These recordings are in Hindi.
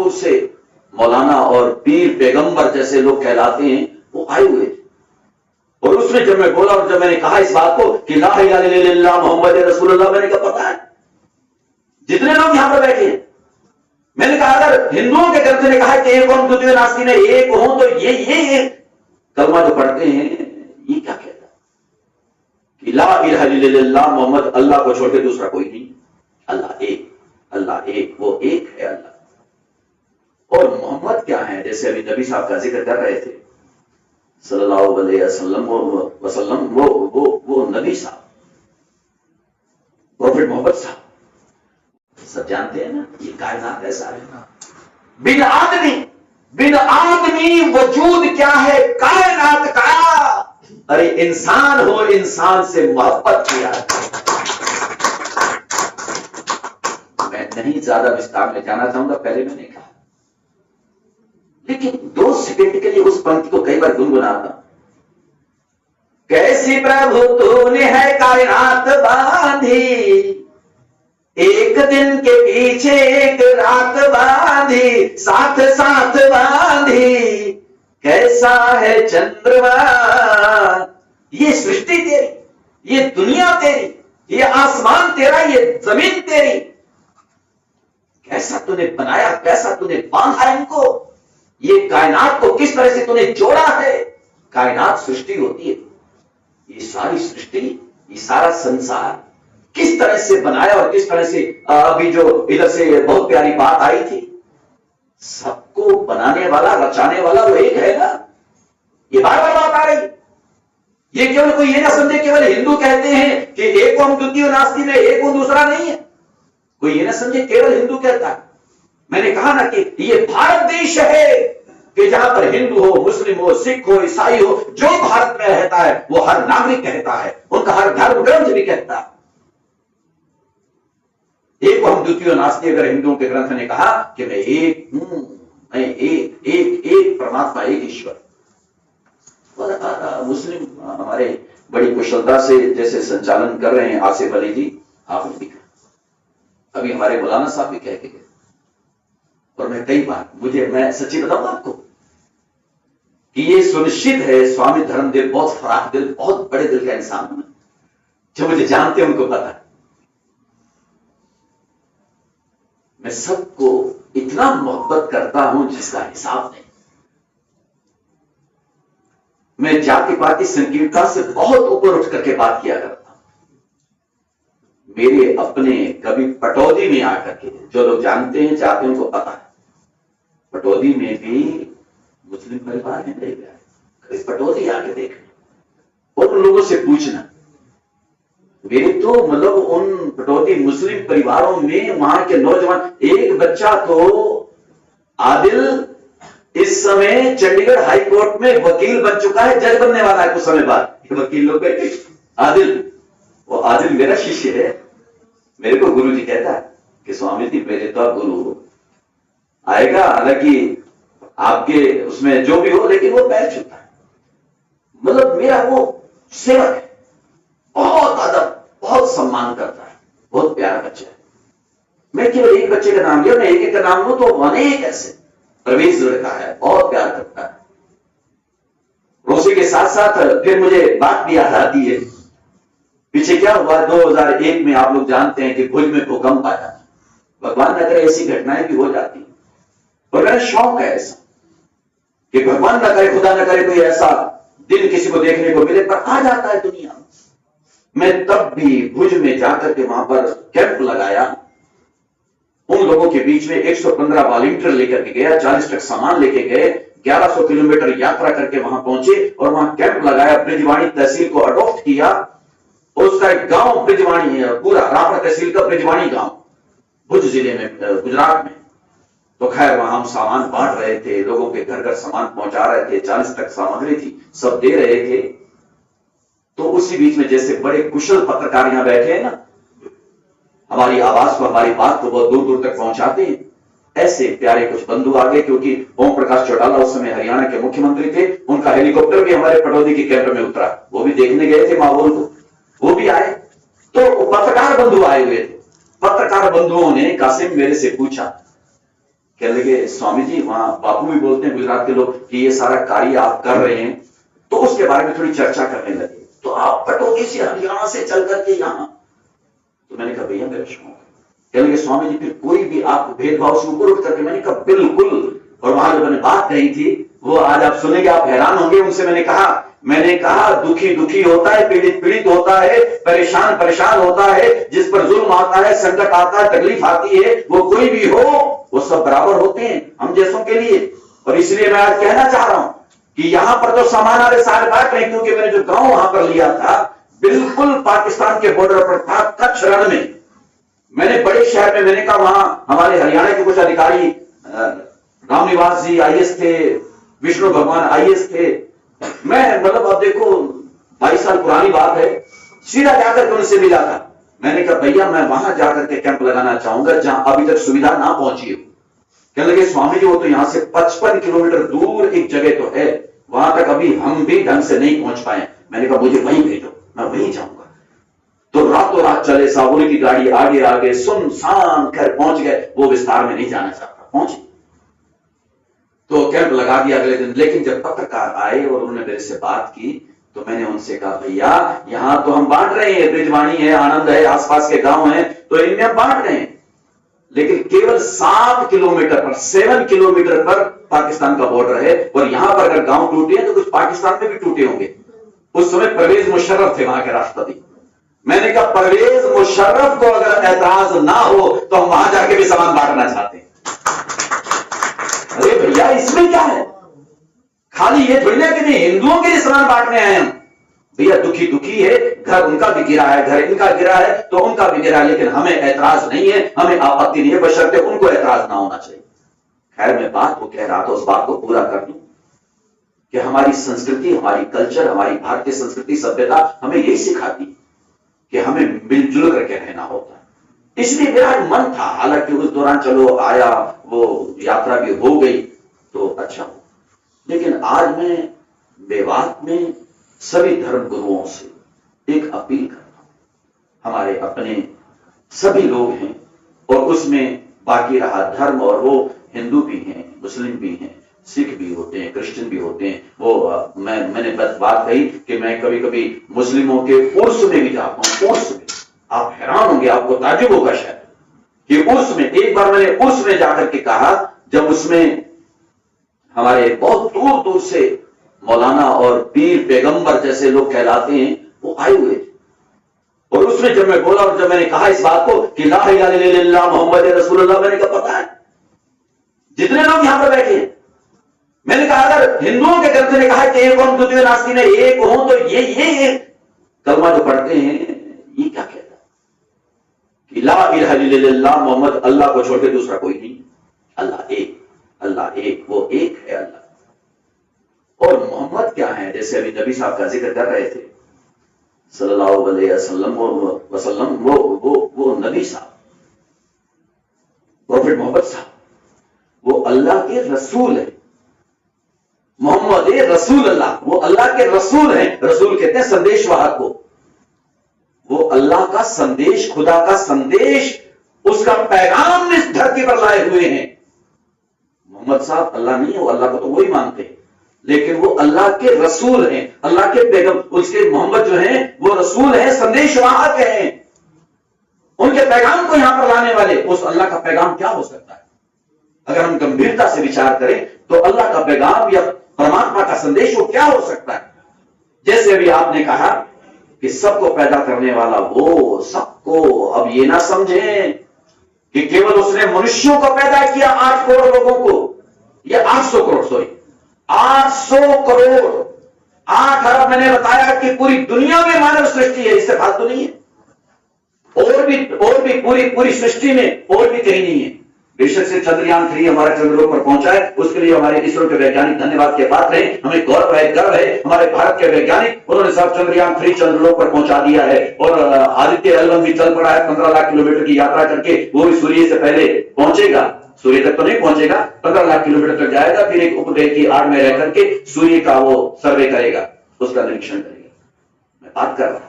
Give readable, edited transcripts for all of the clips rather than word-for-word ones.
दूर से मौलाना और पीर पैगंबर जैसे लोग कहलाते हैं वो आए हुए थे। और उसमें जब मैं बोला और जब मैंने कहा इस बात को कि ला इलाहा इल्लल्लाह मोहम्मद रसूलुल्लाह, मैंने कहा पता है जितने लोग यहां पर बैठे हैं, मैंने कहा अगर हिंदुओं के ग्रंथ ने कहा कि एक ओम द्वितीय नास्ति में एक हो, तो ये कलमा जो पढ़ते हैं ये क्या कहता है कि ला इलाहा इल्लल्लाह मोहम्मद, अल्लाह को छोड़ के दूसरा कोई नहीं, अल्लाह एक, वो एक है अल्लाह। और मोहम्मद क्या है, जैसे अभी नबी साहब का जिक्र कर रहे थे सल्लल्लाहु अलैहि वसल्लम, वो नबी साहब, प्रॉफिट मोहम्मद साहब, सब जानते हैं ना ये कायनात ऐसा है ना, बिन आदमी वजूद क्या है कायनात का। अरे इंसान हो, इंसान से मोहब्बत किया। मैं नहीं ज्यादा विस्तार में जाना चाहूंगा, पहले मैंने कहा, लेकिन 2 सेकंड के लिए उस पंक्ति को कई बार गुनगुनाता। कैसी प्रभु तूने है कायनात बांधी, एक दिन के पीछे एक रात बांधी, साथ साथ बांधी, कैसा है चंद्रमा। ये सृष्टि तेरी, ये दुनिया तेरी, ये आसमान तेरा, ये जमीन तेरी, कैसा तूने बनाया, कैसा तूने बांधा इनको, ये कायनात को किस तरह से तूने जोड़ा है। कायनात सृष्टि होती है, ये सारी सृष्टि, ये सारा संसार किस तरह से बनाया और किस तरह से अभी जो इधर से बहुत प्यारी बात आई थी, सबको बनाने वाला, रचाने वाला वो एक है ना। ये बार बार बात आ रही। ये केवल कोई ये ना समझे केवल हिंदू कहते हैं कि एक ओम द्वितीय नास्ति में एक ओम दूसरा नहीं है, कोई ये ना समझे केवल हिंदू कहता है। मैंने कहा ना कि ये भारत देश है कि जहां पर हिंदू हो, मुस्लिम हो, सिख हो, ईसाई हो, जो भारत में रहता है वो हर नागरिक कहता है, उनका हर धर्म ग्रंथ भी कहता है एक ओम द्वितीय नास्ति। अगर हिंदुओं के ग्रंथ ने कहा कि मैं एक हूं, मैं एक परमात्मा, एक ईश्वर। मुस्लिम हमारे बड़ी कुशलता से जैसे संचालन कर रहे हैं आसिफ अली जी, आपने देखा, अभी हमारे मौलाना साहब भी कह के गए, और मैं कई बार, मैं सच्ची बताऊं आपको कि ये सुनिश्चित है स्वामी धर्मदेव बहुत फराख दिल, बहुत बड़े दिल का इंसान है, जो मुझे जानते हैं उनको पता है। मैं सबको इतना मोहब्बत करता हूं जिसका हिसाब नहीं। मैं जाति पाति संकीर्णता से बहुत ऊपर उठ करके बात किया करता हूं। मेरे अपने कभी पटौदी में आकर के, जो लोग जानते हैं चाहते हैं उनको पता है, पटौदी में भी मुस्लिम परिवार है, नहीं गया कभी पटौदी आके देखना और उन लोगों से पूछना। मेरे तो मतलब उन पटौदी मुस्लिम परिवारों में वहां के नौजवान, एक बच्चा तो आदिल इस समय चंडीगढ़ हाई कोर्ट में वकील बन चुका है, जज बनने वाला है कुछ समय बाद। वकील लोग बैठे, आदिल, वो आदिल मेरा शिष्य है। मेरे को गुरु जी कहता है कि स्वामी जी मेरे तो गुरु आएगा, हालांकि आपके उसमें जो भी हो, लेकिन वो बैठ चुका है। मतलब मेरा वो सेवक है, बहुत अदब, बहुत सम्मान करता है, बहुत प्यारा बच्चा है। मैं केवल एक बच्चे का नाम लिया, मैं एक का नाम लूं तो अनेक ऐसे। प्रवेश लड़का है, बहुत प्यार करता है। उसी के साथ साथ फिर मुझे बात भी याद आती है, पीछे क्या हुआ 2001 में, आप लोग जानते हैं कि भुज में भूकंप आया। भगवान न करे ऐसी घटनाएं भी हो जाती है, और मेरा शौक है ऐसा कि भगवान न करे, खुदा न करे कोई ऐसा दिन किसी को देखने को मिले, पर आ जाता है दुनिया में। मैं तब भी भुज में जाकर के वहां पर कैंप लगाया, उन लोगों के बीच में 115 वॉलंटियर लेकर के गया, 40 ट्रक सामान लेके गए, 1100 किलोमीटर यात्रा करके वहां पहुंचे और वहां कैंप लगाया। ब्रिजवाणी तहसील को अडॉप्ट किया, उसका एक गांव ब्रिजवाणी है, पूरा रापड़ा तहसील का ब्रिजवाणी गांव, भुज जिले में, गुजरात में। तो खैर वहां हम सामान बांट रहे थे, लोगों के घर घर सामान पहुंचा रहे थे, 40 ट्रक सामग्री थी, सब दे रहे थे। तो उसी बीच में जैसे बड़े कुशल पत्रकार यहां बैठे हैं ना, हमारी आवाज को, हमारी बात को बहुत दूर दूर तक पहुंचाते हैं, ऐसे प्यारे कुछ बंधु आ गए। क्योंकि ओम प्रकाश चौटाला उस समय हरियाणा के मुख्यमंत्री थे, उनका हेलीकॉप्टर भी हमारे पटौदी के कैंप में उतरा, वो भी देखने गए थे माहौल को, वो भी आए। तो पत्रकार बंधु आए हुए थे। पत्रकार बंधुओं ने कासिम मेरे से पूछा कहने लगे स्वामी जी, वहां बापू भी बोलते हैं गुजरात के लोग कि ये सारा कार्य आप कर रहे हैं, तो उसके बारे में थोड़ी चर्चा करने लगे। तो आप पटौदी से हरियाणा से चल करके यहाँ, तो मैंने कहा भैया मेरा शौक। कहने लगे स्वामी जी फिर कोई भी आप भेदभाव से ऊपर उठ करके, मैंने कहा बिल्कुल। और वहां जो मैंने बात कही थी वो आज आप सुनेंगे, आप हैरान होंगे। उनसे मैंने कहा दुखी दुखी होता है, पीड़ित पीड़ित होता है, परेशान परेशान होता है, जिस पर जुल्म आता है, संकट आता है, तकलीफ आती है, वो कोई भी हो, वो सब बराबर होते हैं हम जैसों के लिए। और इसलिए मैं आज कहना चाह रहा हूं कि यहां पर तो सामान आगे सारे बांट रहे, क्योंकि मैंने जो गांव वहां पर लिया था बिल्कुल पाकिस्तान के बॉर्डर पर था, कच्छ रण में। मैंने बड़े शहर में, मैंने कहा वहां हमारे हरियाणा के कुछ अधिकारी, रामनिवास जी आईएएस थे, विष्णु भगवान आईएएस थे। मैं मतलब अब देखो 22 साल पुरानी बात है, सीधा जाकर के उनसे मिला था। मैंने कहा भैया मैं वहां जाकर के कैंप लगाना चाहूंगा जहां अभी तक सुविधा ना पहुंची हो। कहने लगे स्वामी जी वो तो यहां से 55 किलोमीटर दूर एक जगह तो है, वहां तक अभी हम भी ढंग से नहीं पहुंच पाए। मैंने कहा मुझे वहीं भेजो, मैं वहीं जाऊंगा। तो रातों रात चले, साबुनी की गाड़ी आगे आगे सुनसान घर पहुंच गए। वो विस्तार में नहीं जाना चाहता, पहुंचे तो कैंप लगा दिया अगले दिन। लेकिन जब पत्रकार आए और उन्होंने मेरे से बात की तो मैंने उनसे कहा भैया यहां तो हम बांट रहे हैं, ब्रिजवाणी है, आनंद है, आसपास के गांव हैं, तो इनमें हम बांट रहे हैं, लेकिन केवल 7 किलोमीटर पर, 7 किलोमीटर पर पाकिस्तान का बॉर्डर है। और यहां पर अगर गांव टूटे हैं तो कुछ पाकिस्तान में भी टूटे होंगे। उस समय परवेज मुशर्रफ थे वहां के राष्ट्रपति। मैंने कहा परवेज मुशर्रफ को अगर एतराज ना हो तो हम वहां जाके भी सामान बांटना चाहते हैं। अरे भैया इसमें क्या है, खाली ये थोड़ी ना कि नहीं हिंदुओं के लिए सामान बांटने आए हम। भैया दुखी दुखी है, घर उनका भी गिरा है, घर इनका गिरा है तो उनका भी गिरा है, लेकिन हमें ऐतराज नहीं है, हमें आपत्ति नहीं है, बशर्ते उनको ऐतराज ना होना चाहिए। खैर मैं बात को कह रहा था, उस बात को पूरा कर दूं कि हमारी संस्कृति, हमारी कल्चर, हमारी भारतीय संस्कृति सभ्यता हमें यही सिखाती कि हमें मिलजुल करके रहना होता है। इसलिए मेरा मन था, हालांकि उस दौरान चलो आया, वो यात्रा भी हो गई तो अच्छा हो, लेकिन आज मैं मेवात में सभी धर्म गुरुओं से एक अपील करता हूं। हमारे अपने सभी लोग हैं और उसमें बाकी रहा धर्म, और वो हिंदू भी हैं, मुस्लिम भी हैं, सिख भी होते हैं, क्रिश्चियन भी होते हैं। वो मैंने बस बात कही कि मैं कभी कभी मुस्लिमों के उर्स में भी जाता हूं। उर्स में आप हैरान होंगे, आपको ताज्जुब होगा शायद कि उर्स में, एक बार मैंने उर्स में जाकर के कहा, जब उसमें हमारे बहुत दूर दूर से मौलाना और पीर पैगंबर जैसे लोग कहलाते हैं वो आए हुए थे, और उसमें जब मैं बोला और जब मैंने कहा इस बात को कि ला इलाहा इल्लल्लाह मोहम्मद रसूलुल्लाह, मैंने कहा पता है जितने लोग यहां पर बैठे हैं, मैंने कहा अगर हिंदुओं के ग्रंथ ने कहा कि एक ओम द्वितीय नास्ति में एक हो, तो ये कलमा जो पढ़ते हैं ये क्या कहता है कि ला इलाहा इल्लल्लाह मोहम्मद, अल्लाह को छोड़ के दूसरा कोई नहीं, अल्लाह एक, अल्लाह एक, वो एक है अल्लाह। और मोहम्मद क्या है, जैसे अभी नबी साहब का जिक्र कर रहे थे सल्लल्लाहु अलैहि वसल्लम, वो नबी साहब, प्रॉफिट मोहम्मद साहब, वो अल्लाह के रसूल है। मोहम्मद रसूल अल्लाह, वो अल्लाह के रसूल हैं। रसूल कहते हैं संदेश वाहक को। वो अल्लाह का संदेश, खुदा का संदेश, उसका पैगाम इस धरती पर लाए हुए हैं। मोहम्मद साहब अल्लाह नहीं है, वो अल्लाह को तो वही मानते हैं, लेकिन वो अल्लाह के रसूल हैं, अल्लाह के पैगम, उसके मोहम्मद जो हैं वो रसूल हैं, संदेश वाहक हैं, उनके पैगाम को यहां पर लाने वाले। उस अल्लाह का पैगाम क्या हो सकता है? अगर हम गंभीरता से विचार करें तो अल्लाह का पैगाम या परमात्मा का संदेश वो क्या हो सकता है? जैसे अभी आपने कहा कि सबको पैदा करने वाला वो, सबको, अब ये ना समझें कि केवल उसने मनुष्यों को पैदा किया 8 करोड़ लोगों को, या 800 करोड़, सॉरी 800 करोड़, 8 अरब मैंने बताया कि पूरी दुनिया में मानव सृष्टि है, इससे फालतू नहीं है। और भी पूरी सृष्टि में और भी कहीं नहीं है। बेशक से चंद्रयान 3 हमारा चंद्रमा पर पहुंचा है, उसके लिए हमारे इसरो के वैज्ञानिक धन्यवाद के पात्र हैं। हमें गर्व है हमारे भारत के वैज्ञानिक, उन्होंने सब चंद्रयान 3 चंद्रमा पर पहुंचा दिया है। और आदित्य एल भी चल पड़ा है 15 लाख किलोमीटर की यात्रा करके, वो भी सूर्य से पहले पहुंचेगा। सूर्य तक तो नहीं पहुंचेगा, 15 लाख किलोमीटर तक जाएगा, फिर एक उपग्रह की आड़ में रह करके सूर्य का वो सर्वे करेगा, उसका निरीक्षण करेगा। मैं बात कर रहा हूं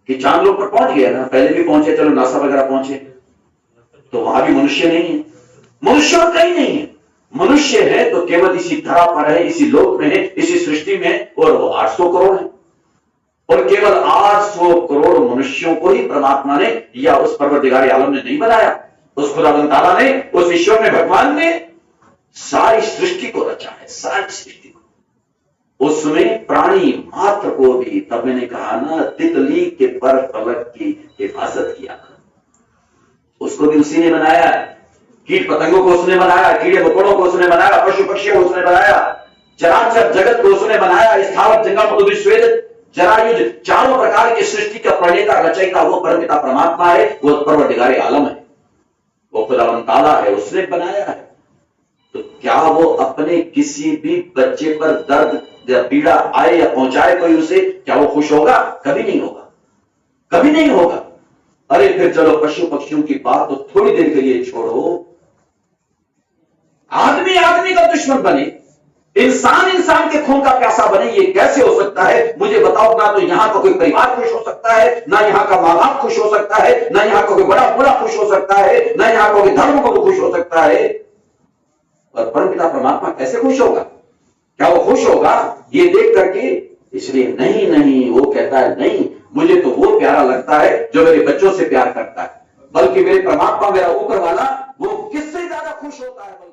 कि चांद लोग पर पहुंच गया ना, पहले भी पहुंचे, चलो नासा वगैरह पहुंचे, तो वहां भी मनुष्य नहीं है। मनुष्य और कहीं नहीं है। मनुष्य है तो केवल इसी धरा पर है, इसी लोक में है, इसी सृष्टि में है, और वो 800 करोड़ है। और केवल 800 करोड़ मनुष्यों को ही परमात्मा ने या उस परवरदिगार आलम ने नहीं बनाया, उस खुदावंद ताला ने, उस ईश्वर ने, भगवान ने सारी सृष्टि को रचा है, सारी सृष्टि को। उसमें प्राणी मात्र को भी, तब मैंने कहा ना, तितली के पर फलक की हिफाजत किया, उसको भी उसी ने बनाया है। कीट पतंगों को उसने बनाया, कीड़े मकोड़ों को उसने बनाया, पशु पक्षियों को उसने बनाया, चराचर जगत को उसने बनाया, स्थावर जंगम मधुर स्वेद जरायुज, चारों प्रकार की सृष्टि का प्रणेता रचयिता वो परमपिता परमात्मा है, वो परवरदिगार आलम है, वो खुदावंद ताला है, उसने बनाया है। तो क्या वो अपने किसी भी बच्चे पर दर्द या पीड़ा आए या पहुंचाए कोई उसे, क्या वो खुश होगा? कभी नहीं होगा, कभी नहीं होगा। अरे फिर चलो पशु पक्षियों की बात तो थोड़ी देर के लिए छोड़ो, आदमी आदमी का दुश्मन बने, इंसान इंसान के खून का प्यासा बने, ये कैसे हो सकता है? मुझे बताओ ना। तो यहां का कोई परिवार खुश हो सकता है, ना यहां का मां बाप खुश हो सकता है, ना यहां का कोई बड़ा बुरा खुश हो सकता है, ना यहां का कोई धर्म को खुश हो सकता है। और परमपिता परमात्मा कैसे खुश होगा? क्या वो खुश होगा ये देख करके? इसलिए नहीं नहीं, वो कहता है नहीं, मुझे तो वो प्यारा लगता है जो मेरे बच्चों से प्यार करता है, बल्कि मेरे परमात्मा, मेरा ऊपर वाला, वो किससे ज्यादा खुश होता है।